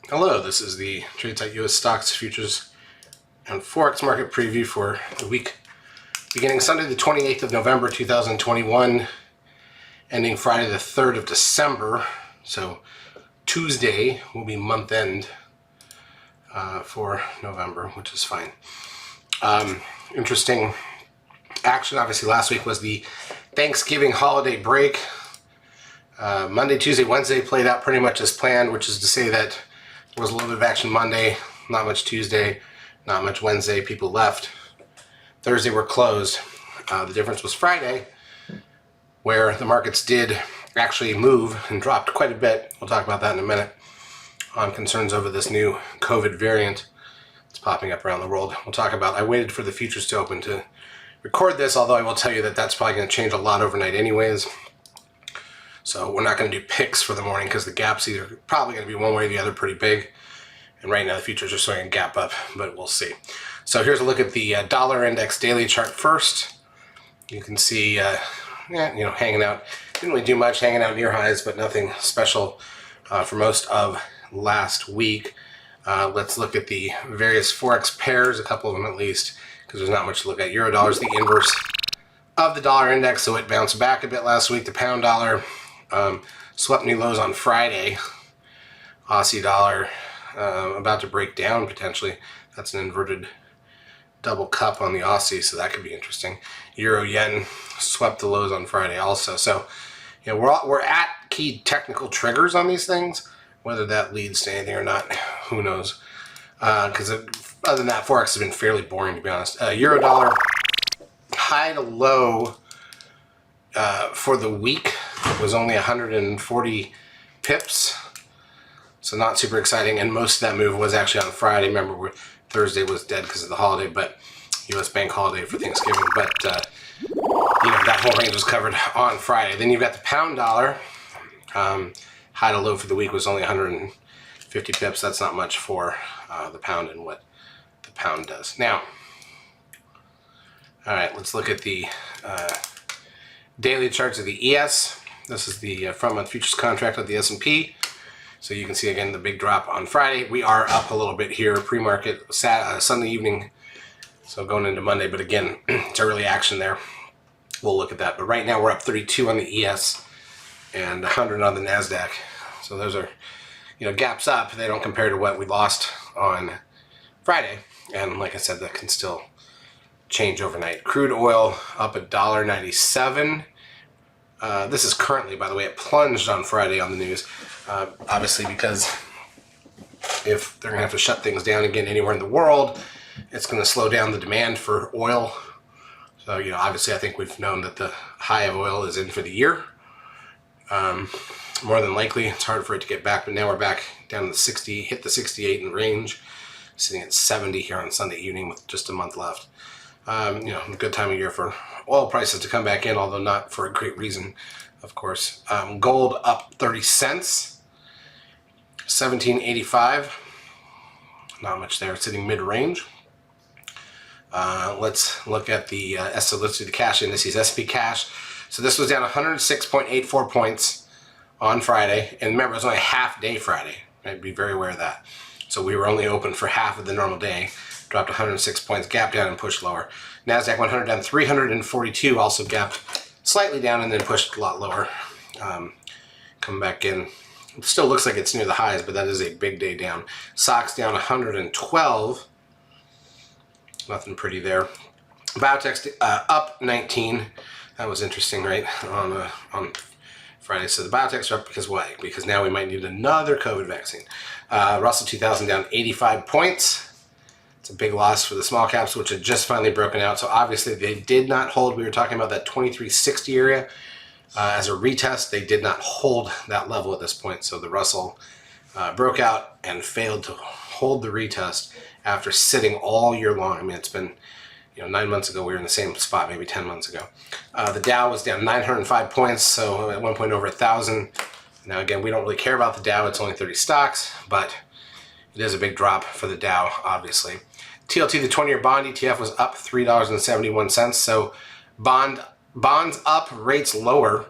Hello, this is the TradeTech U.S. Stocks, Futures, and Forex Market Preview for the week beginning Sunday the 28th of November 2021, ending Friday the 3rd of December. So Tuesday will be month end for November, which is fine. Interesting action, obviously, last week was the Thanksgiving holiday break. Monday, Tuesday, Wednesday played out pretty much as planned, which is to say that there was a little bit of action Monday, not much Tuesday, not much Wednesday. People left. Thursday were closed. The difference was Friday, where the markets did actually move and dropped quite a bit. We'll talk about that in a minute, on concerns over this new COVID variant that's popping up around the world. We'll talk about, I waited for the futures to open to record this, although I will tell you that that's probably going to change a lot overnight anyways. So we're not going to do picks for the morning because the gap's either probably going to be one way or the other pretty big. And right now the futures are showing a gap up, but we'll see. So here's a look at the dollar index daily chart first. You can see, hanging out. Didn't really do much, hanging out near highs, but nothing special for most of last week. Let's look at the various Forex pairs, a couple of them at least, because there's not much to look at. Euro dollar is the inverse of the dollar index, so it bounced back a bit last week. The pound dollar swept new lows on Friday. Aussie dollar about to break down potentially. That's an inverted double cup on the Aussie, so that could be interesting. Euro yen swept the lows on Friday also. So, we're at key technical triggers on these things. Whether that leads to anything or not, who knows? Because other than that, Forex has been fairly boring, to be honest. Euro dollar high to low for the week was only 140 pips, so not super exciting. And most of that move was actually on Friday. Remember, Thursday was dead because of the holiday, but U.S. bank holiday for Thanksgiving. But that whole range was covered on Friday. Then you've got the pound dollar. High to low for the week was only 150 pips. That's not much for the pound and what the pound does. Now, all right, let's look at the daily charts of the ES. This is the front-month futures contract of the S&P. So you can see, again, the big drop on Friday. We are up a little bit here, pre-market, Sunday evening, so going into Monday. But again, it's early action there. We'll look at that. But right now we're up 32 on the ES and 100 on the NASDAQ. So those are, gaps up. They don't compare to what we lost on Friday. And like I said, that can still change overnight. Crude oil up $1.97. This is currently, by the way, it plunged on Friday on the news. Obviously, because if they're going to have to shut things down again anywhere in the world, it's going to slow down the demand for oil. So, obviously, I think we've known that the high of oil is in for the year. More than likely, it's hard for it to get back, but now we're back down to the 60, hit the 68 in range, sitting at 70 here on Sunday evening with just a month left. A good time of year for oil prices to come back in, although not for a great reason, of course. Gold up 30 cents, 17.85. Not much there, sitting mid-range. Let's look at the let's do the cash indices. S&P cash. So this was down 106.84 points on Friday, and remember, it was only a half-day Friday. I'd be very aware of that. So we were only open for half of the normal day. Dropped 106 points, gapped down and pushed lower. NASDAQ 100 down 342, also gapped slightly down and then pushed a lot lower. Coming back in. It still looks like it's near the highs, but that is a big day down. SOX down 112. Nothing pretty there. Biotech up 19. That was interesting, right? On Friday. So the biotechs are up because why? Because now we might need another COVID vaccine. Russell 2000 down 85 points. It's a big loss for the small caps, which had just finally broken out. So obviously they did not hold. We were talking about that 2360 area as a retest. They did not hold that level at this point. So the Russell broke out and failed to hold the retest after sitting all year long. I mean, it's been 9 months ago we were in the same spot, maybe 10 months ago. The Dow was down 905 points, so at one point over 1,000. Now again, we don't really care about the Dow. It's only 30 stocks, but it is a big drop for the Dow, obviously. TLT, the 20-year bond ETF, was up $3.71. So bonds up, rates lower.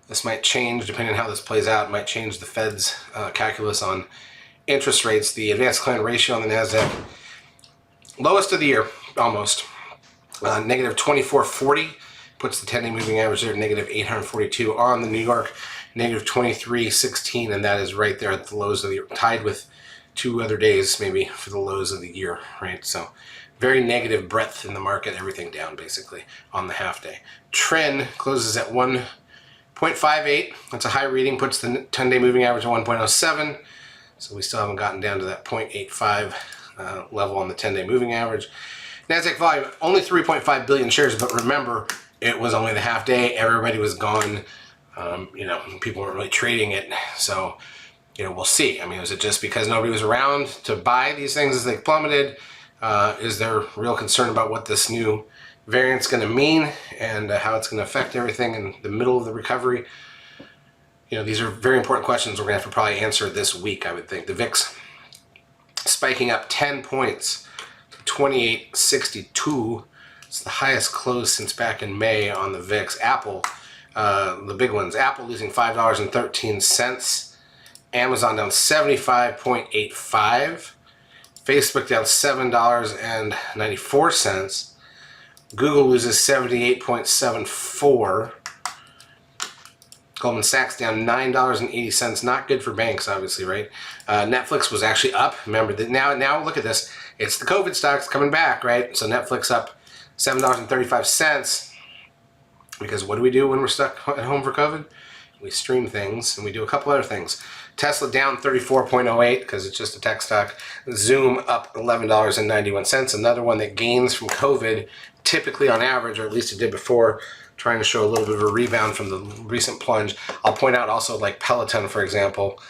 This might change depending on how this plays out. It might change the Fed's calculus on interest rates, the advanced client ratio on the NASDAQ, lowest of the year, almost. Negative 2440 puts the 10-day moving average there at negative 842. On the New York, negative 2316, and that is right there at the lows of the year, tied with 2 other days maybe for the lows of the year, right? So very negative breadth in the market, everything down basically on the half day. Trend closes at 1.58. That's a high reading, puts the 10-day moving average at 1.07. So we still haven't gotten down to that 0.85 level on the 10-day moving average. NASDAQ volume, only 3.5 billion shares, but remember, it was only the half day. Everybody was gone. People weren't really trading it. So, we'll see. I mean, is it just because nobody was around to buy these things as they plummeted? Is there real concern about what this new variant's going to mean and how it's going to affect everything in the middle of the recovery? These are very important questions we're going to have to probably answer this week, I would think. The VIX spiking up 10 points to 2862. It's the highest close since back in May on the VIX. Apple, the big ones. Apple losing $5.13. Amazon down 75.85. Facebook down $7.94. Google loses 78.74. Goldman Sachs down $9.80. Not good for banks, obviously, right? Netflix was actually up. Remember that now look at this. It's the COVID stocks coming back, right? So Netflix up $7.35. Because what do we do when we're stuck at home for COVID? We stream things and we do a couple other things. Tesla down 34.08 because it's just a tech stock. Zoom up $11.91. Another one that gains from COVID, typically on average, or at least it did before, trying to show a little bit of a rebound from the recent plunge. I'll point out also like Peloton, for example,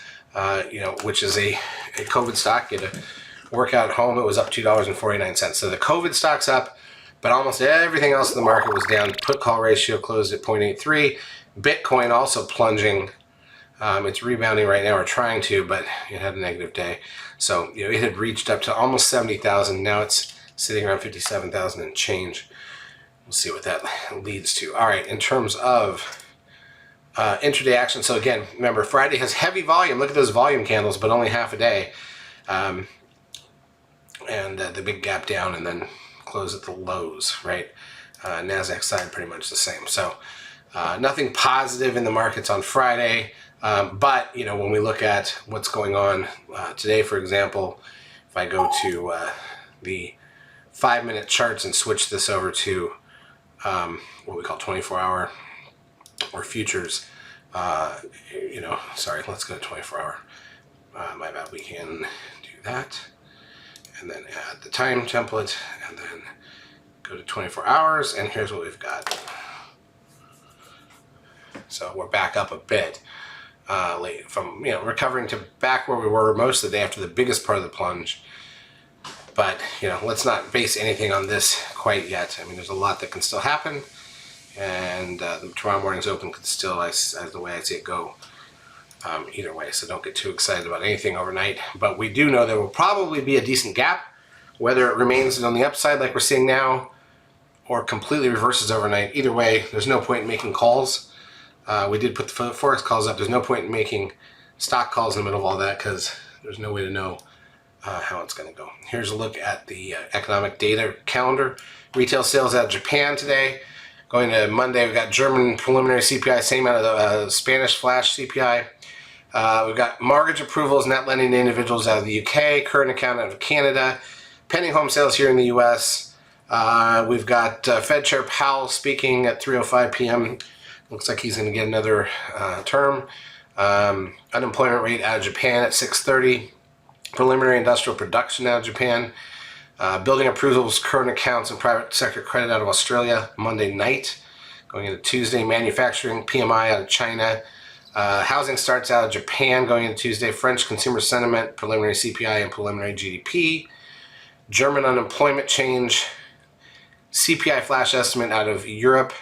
which is a COVID stock. You had to work out at home. It was up $2.49. So the COVID stock's up, but almost everything else in the market was down. Put call ratio closed at 0.83. Bitcoin also plunging. It's rebounding right now, or trying to, but it had a negative day. So it had reached up to almost 70,000. Now it's sitting around 57,000 and change. We'll see what that leads to. All right, in terms of intraday action. So again, remember, Friday has heavy volume. Look at those volume candles, but only half a day. And the big gap down and then close at the lows, right? NASDAQ side pretty much the same. So nothing positive in the markets on Friday. But, when we look at what's going on today, for example, if I go to the 5-minute charts and switch this over to what we call 24-hour or futures, sorry, let's go to 24-hour. My bad, we can do that. And then add the time template and then go to 24 hours. And here's what we've got. So we're back up a bit. Late from recovering to back where we were most of the day after the biggest part of the plunge, but let's not base anything on this quite yet. I mean, there's a lot that can still happen, and tomorrow morning's open could still, as the way I see it, go either way. So don't get too excited about anything overnight. But we do know there will probably be a decent gap, whether it remains on the upside like we're seeing now, or completely reverses overnight. Either way, there's no point in making calls. We did put the Forex calls up. There's no point in making stock calls in the middle of all that because there's no way to know how it's going to go. Here's a look at the economic data calendar. Retail sales out of Japan today. Going to Monday, we've got German preliminary CPI, same out of the Spanish flash CPI. We've got mortgage approvals, net lending to individuals out of the UK, current account out of Canada, pending home sales here in the US. We've got Fed Chair Powell speaking at 3:05 p.m. Looks like he's going to get another term. Unemployment rate out of Japan at 6:30. Preliminary industrial production out of Japan. Building approvals, current accounts, and private sector credit out of Australia Monday night. Going into Tuesday, manufacturing PMI out of China. Housing starts out of Japan going into Tuesday. French consumer sentiment, preliminary CPI, and preliminary GDP. German unemployment change. CPI flash estimate out of Europe.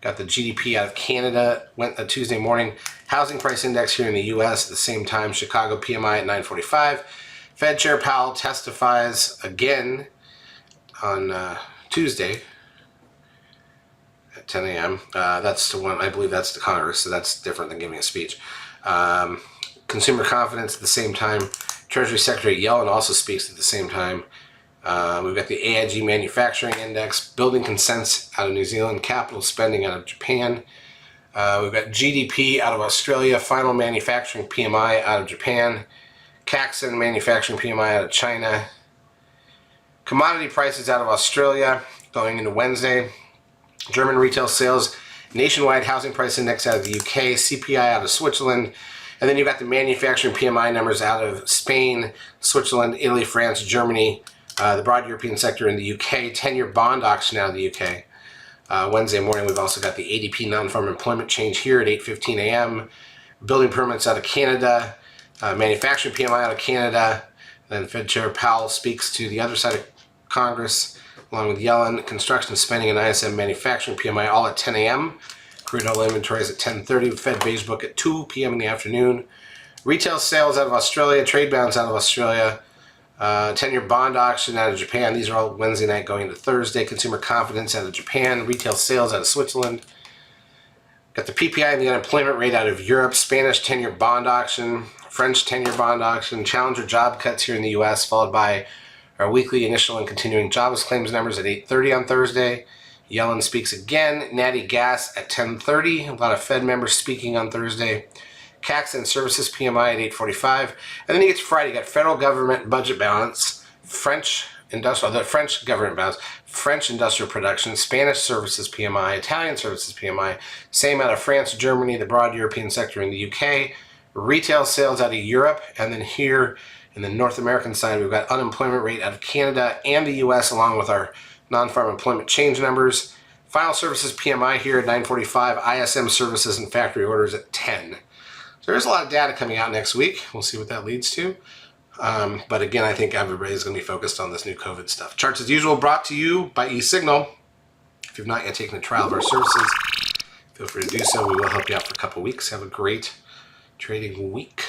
Got the GDP out of Canada, went Tuesday morning. Housing price index here in the U.S. at the same time. Chicago PMI at 9:45. Fed Chair Powell testifies again on Tuesday at 10 a.m. That's the one, I believe that's the Congress, so that's different than giving a speech. Consumer confidence at the same time. Treasury Secretary Yellen also speaks at the same time. We've got the AIG Manufacturing Index, building consents out of New Zealand, capital spending out of Japan. We've got GDP out of Australia, final manufacturing PMI out of Japan, Caxton manufacturing PMI out of China, commodity prices out of Australia going into Wednesday, German retail sales, nationwide housing price index out of the UK, CPI out of Switzerland, and then you've got the manufacturing PMI numbers out of Spain, Switzerland, Italy, France, Germany, the broad European sector in the UK, 10-year bond auction out of the UK. Wednesday morning, we've also got the ADP non-farm employment change here at 8:15 a.m., building permits out of Canada, manufacturing PMI out of Canada, then Fed Chair Powell speaks to the other side of Congress, along with Yellen, construction spending and ISM manufacturing PMI all at 10 a.m., crude oil inventories at 10:30, Fed beige book at 2 p.m. in the afternoon, retail sales out of Australia, trade balance out of Australia, 10-year bond auction out of Japan. These are all Wednesday night going into Thursday. Consumer confidence out of Japan. Retail sales out of Switzerland. Got the PPI and the unemployment rate out of Europe. Spanish 10-year bond auction. French 10-year bond auction. Challenger job cuts here in the U.S. followed by our weekly initial and continuing jobless claims numbers at 8:30 on Thursday. Yellen speaks again. Natty gas at 10:30. A lot of Fed members speaking on Thursday. Caxton Services PMI at 8:45, and then you get to Friday. You got federal government budget balance, French government balance, French industrial production, Spanish services PMI, Italian services PMI, same out of France, Germany, the broad European sector in the UK, retail sales out of Europe, and then here in the North American side, we've got unemployment rate out of Canada and the US, along with our non-farm employment change numbers. Final services PMI here at 9:45, ISM services and factory orders at 10. So there's a lot of data coming out next week. We'll see what that leads to. But again, I think everybody's going to be focused on this new COVID stuff. Charts as usual brought to you by eSignal. If you've not yet taken a trial of our services, feel free to do so. We will help you out for a couple weeks. Have a great trading week.